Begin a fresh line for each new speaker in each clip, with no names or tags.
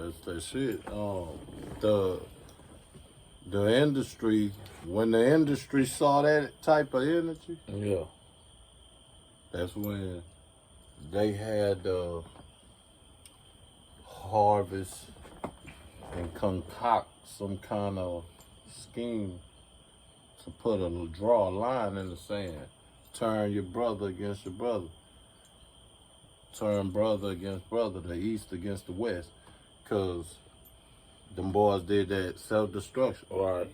That's that shit. The industry, when the industry saw that type of energy,
Yeah.
that's when they had to harvest and concoct some kind of scheme to draw a line in the sand. Turn your brother against your brother. Turn brother against brother, the East against the West. Because them boys did that self-destruction.
Right.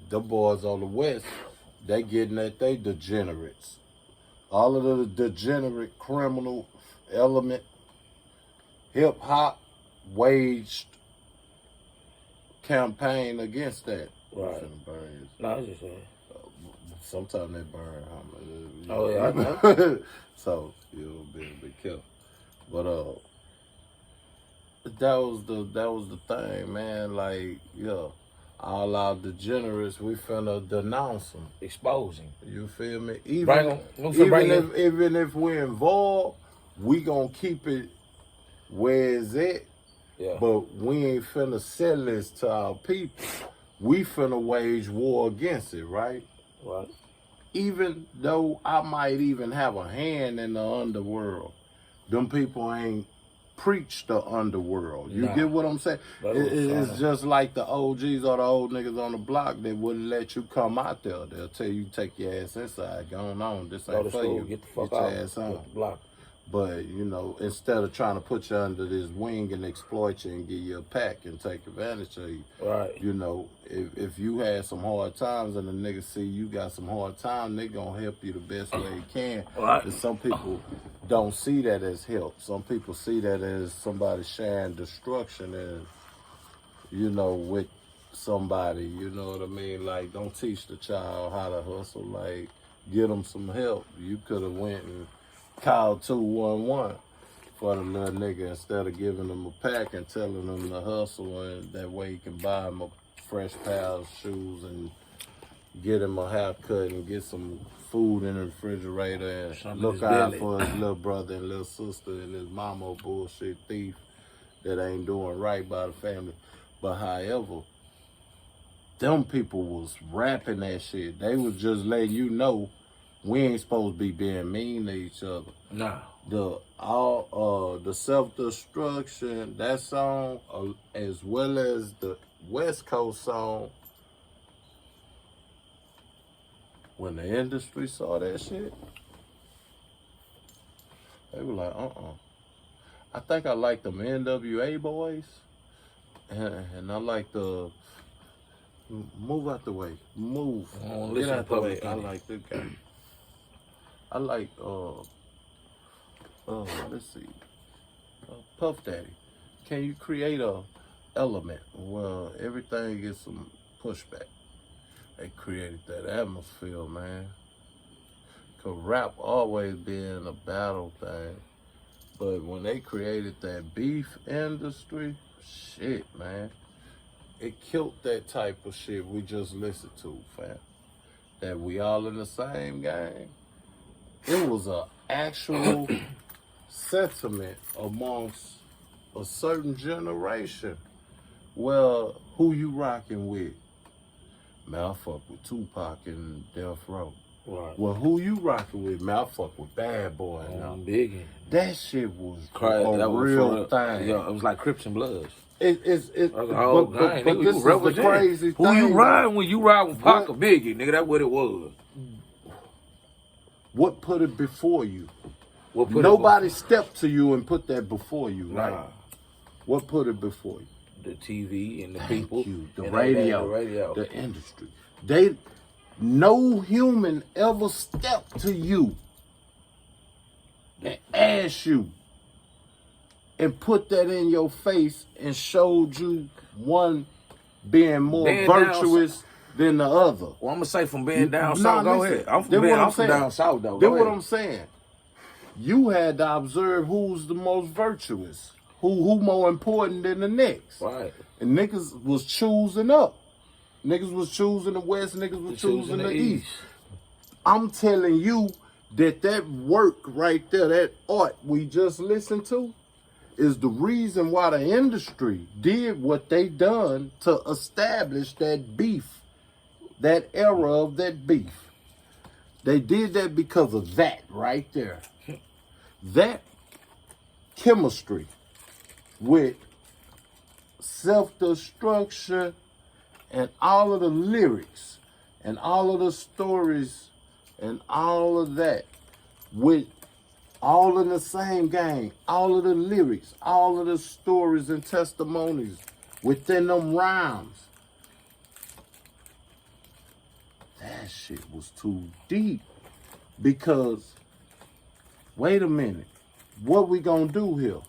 The boys on the West, they getting at they degenerates. All of the degenerate criminal element, hip-hop waged campaign against that.
Right. No, I was just saying.
Sometimes they burn.
Oh, yeah, I know.
So, you'll be careful. But, that was the thing, man. Like, yeah, all our degenerates, we finna denounce them.
Exposing.
You feel me? Even if we're involved, we gonna keep it where it's at.
Yeah.
But we ain't finna sell this to our people. We finna wage war against it, right?
Right.
Even though I might even have a hand in the underworld, them people ain't preach the underworld. You get what I'm saying? It's just like the OGs or the old niggas on the block that wouldn't let you come out there. They'll tell you take your ass inside, go on. This ain't for you.
Get the fuck
your
out.
ass on.
Block.
But, you know, instead of trying to put you under this wing and exploit you and give you a pack and take advantage of you,
right?
You know, if you had some hard times and the nigga see you got some hard time, they gonna help you the best way they can.
Right.
And some people don't see that as help. Some people see that as somebody sharing destruction and, you know, with somebody, you know what I mean? Like, don't teach the child how to hustle. Like, get them some help. You could have went and called 211 for the little nigga instead of giving him a pack and telling him to hustle, and that way he can buy him a fresh pair of shoes and get him a haircut and get some food in the refrigerator and look out for his little brother and little sister and his mama bullshit thief that ain't doing right by the family. But however, them people was rapping that shit. They was just letting you know we ain't supposed to be being mean to each other.
Nah.
The self-destruction, that song, as well as the West Coast song, when the industry saw that shit, they were like, I think I like them NWA boys, and I like the move out the way, move, get out the way. I like this guy. I like, let's see, Puff Daddy. Can you create a element where everything gets some pushback? They created that atmosphere, man. Cause rap always been a battle thing. But when they created that beef industry, shit, man, it killed that type of shit we just listened to, fam. That we all in the same game. It was an actual sentiment amongst a certain generation. Well, who you rocking with? Man, I fuck with Tupac and Death Row.
Right.
Well, who you rocking with? Man, I fuck with Bad Boy.
Biggie.
That shit was a real thing.
Yeah, it was like Crips and Bloods.
But this is the crazy thing.
Who you riding when you ride with Pac or Biggie, nigga? That's what it was.
What put it before you? Nobody stepped to you and put that before you, right? Nah. What put it before you?
The TV and the people.
The radio, the industry. No human ever stepped to you and asked you and put that in your face and showed you one being more virtuous than the other.
Well, I'm gonna say from being down south. Go ahead. I'm from down south though.
That's what I'm saying. You had to observe who's the most virtuous, who more important than the next.
Right.
And niggas was choosing up. Niggas was choosing the West. Niggas was choosing the East. I'm telling you that work right there, that art we just listened to, is the reason why the industry did what they done to establish that beef, that era of that beef. They did that because of that right there. That chemistry with self-destruction and all of the lyrics and all of the stories and all of that with all in the same game, all of the lyrics, all of the stories and testimonies within them rhymes. That shit was too deep because, wait a minute, what we gonna do here?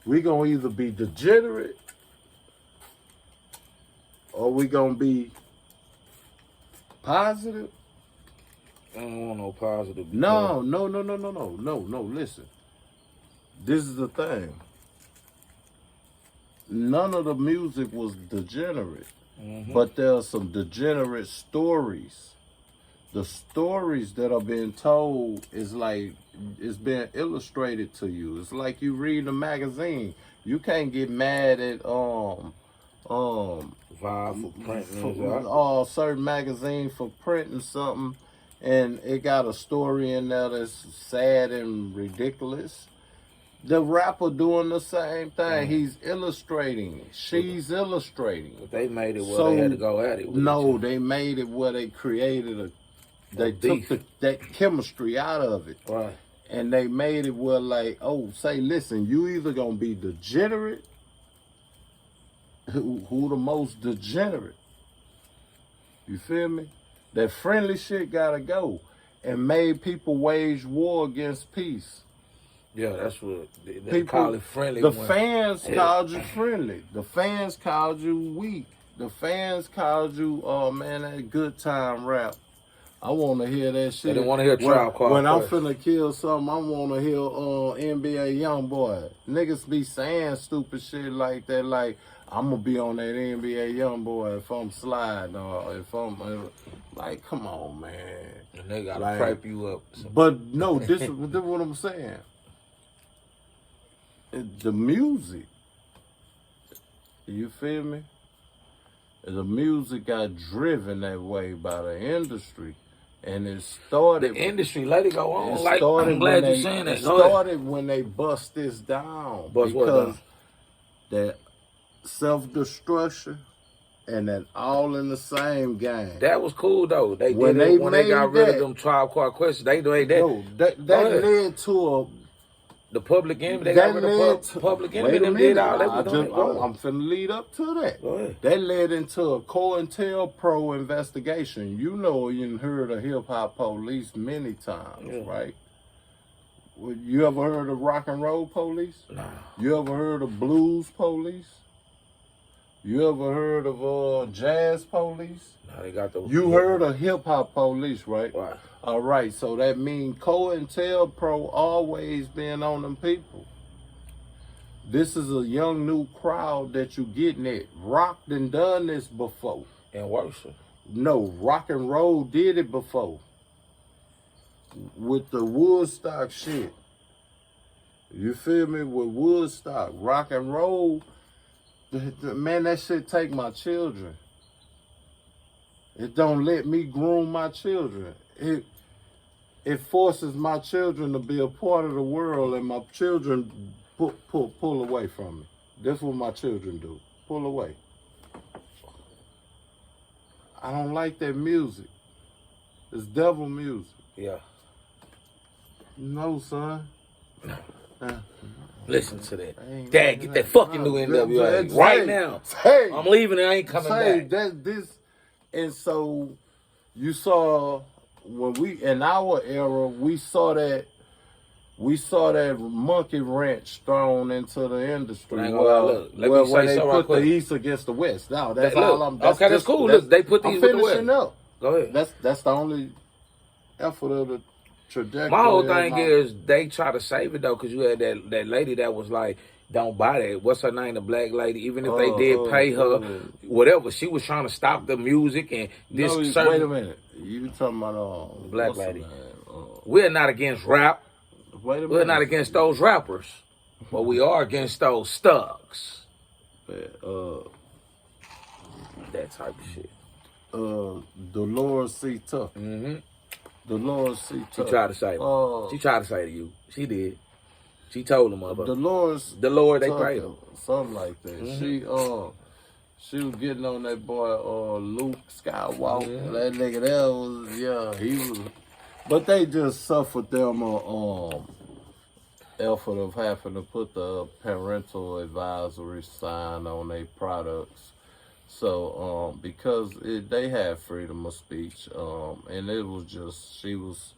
We gonna either be degenerate or we gonna be positive?
I don't want no positive.
No, listen. This is the thing. None of the music was degenerate, but there are some degenerate stories. The stories that are being told is like, it's being illustrated to you. It's like you read a magazine. You can't get mad at
Vibe for printing
certain magazine for printing something and it got a story in there that's sad and ridiculous. The rapper doing the same thing. He's illustrating. She's illustrating.
But they made it where they had to go at it.
No, they made it where they created they took that chemistry out of it.
Right.
And they made it where like, oh, say, listen, you either gonna be degenerate, who the most degenerate. You feel me? That friendly shit gotta go. And made people wage war against peace.
Yeah, that's what they call it, friendly.
The fans called you friendly. The fans called you weak. The fans called you, oh man, that good time rap. I want to hear that shit.
They didn't want to hear Tribe Called
When I'm
Quest.
finna kill something, I want to hear NBA Youngboy. Niggas be saying stupid shit like that, like, I'm going to be on that NBA Youngboy if I'm sliding or if I'm, like, come on, man.
And they got to pipe you up.
But no, this is what I'm saying. The music, you feel me? The music got driven that way by the industry. And it started.
The industry, let it go on. Like,
I'm
glad you're saying that.
It started when they bust this down. Because that self-destruction and that all in the same game.
That was cool, though. They did it when they got rid of them Tribe Called Quest. They did that.
No, that led to
the Public Enemy. They got rid of Public Enemy. Them did all that.
I'm finna lead up to that.
Go ahead.
That led into a COINTELPRO investigation. You know, you heard of Hip Hop Police many times, right? You ever heard of Rock and Roll Police?
No.
You ever heard of Blues Police? You ever heard of Jazz Police?
No, they got the.
You heard of Hip Hop Police, right?
Right.
All right, so that means COINTELPRO always been on them people. This is a young new crowd that you getting at. Rock done this before.
And worship.
No, rock and roll did it before. With the Woodstock shit. You feel me? With Woodstock, rock and roll, man, that shit take my children. It don't let me groom my children. It forces my children to be a part of the world, and my children pull away from me. That's what my children do. Pull away. I don't like that music. It's devil music.
Yeah.
No, son.
Listen to that. Dad, get that fucking new NWA right now.
Hey,
I'm leaving and I ain't coming back.
And so you saw when we in our era, we saw that monkey wrench thrown into the industry.
Let me say
they put the East against the West. Now that's all I'm. That's
cool. Look, they put the East with the West.
Up.
Go ahead.
That's the only effort of the trajectory.
My whole thing is they try to save it though, because you had that lady that was like, don't buy that. What's her name? The black lady. Even if they did pay her, whatever, she was trying to stop the music and this.
No, wait a minute. You talking about
black lady? We're not against rap.
Wait a minute.
We're not against those rappers. But we are against those thugs. That type of shit.
Dolores C. Tucker.
Mm-hmm.
Dolores C.
She
Tucker.
tried to say she tried to say to you. She did. She told him about
Dolores.
the Lord they
Tucker,
prayed him.
something like that. She was getting on that boy Luke Skywalker. That nigga there was he was. But they just suffered them effort of having to put the parental advisory sign on their products. So, because they had freedom of speech, and it was just, she was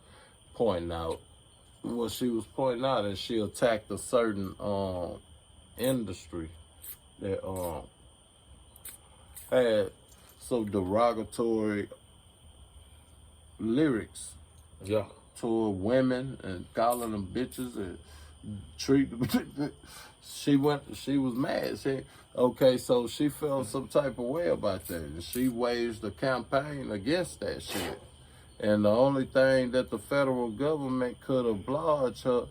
pointing out what she was pointing out, and she attacked a certain industry that had some derogatory lyrics toward women and calling them bitches and treat them. She was mad. So she felt some type of way about that. And she waged a campaign against that shit. And the only thing that the federal government could oblige her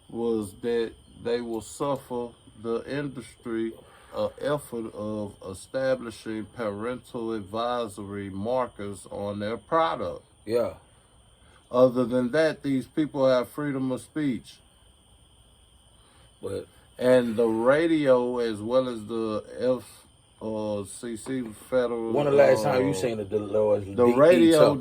was that they will suffer the industry effort of establishing parental advisory markers on their product.
Yeah.
Other than that, these people have freedom of speech. And the radio, as well as the FCC federal.
When the last time you seen the Dolores?
The radio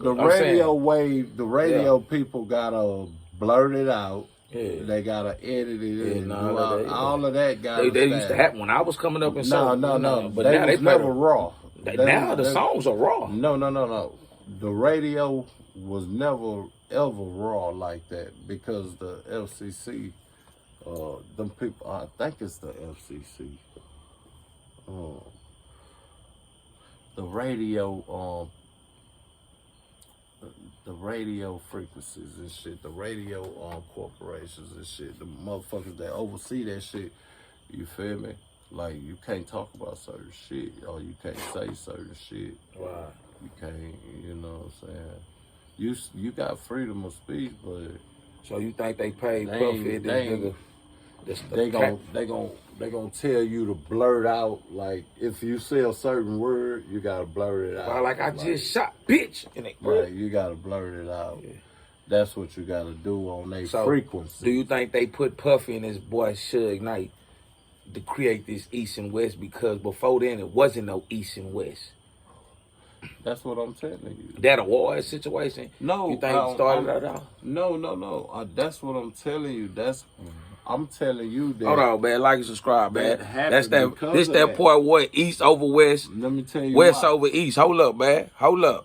people gotta blurt it out. Yeah. They gotta edit it and all of that.
They used to happen when I was coming up and
no.
But
they
now
was never raw.
Now the songs are raw.
No. The radio was never ever raw like that because the FCC. Them people, I think it's the FCC. The radio frequencies and shit, the radio corporations and shit, the motherfuckers that oversee that shit, you feel me? Like, you can't talk about certain shit, or you can't say certain shit.
Wow.
You can't, you know what I'm saying? You got freedom of speech, but...
So you think they paid Puffy
They gonna tell you to blurt out, like, if you say a certain word, you gotta blurt it out.
Well, like I just shot, bitch.
Right, you gotta blurt it out. Yeah. That's what you gotta do on their frequency.
Do you think they put Puffy and his boy Suge Knight to create this East and West? Because before then, it wasn't no East and West.
That's what I'm telling you.
That a war situation?
No.
You think it started that out?
No. That's what I'm telling you. I'm telling you that.
Hold on, man. Like and subscribe, man. That's that. This that part what East over West.
Let me tell you.
West over East. Hold up, man. Hold up.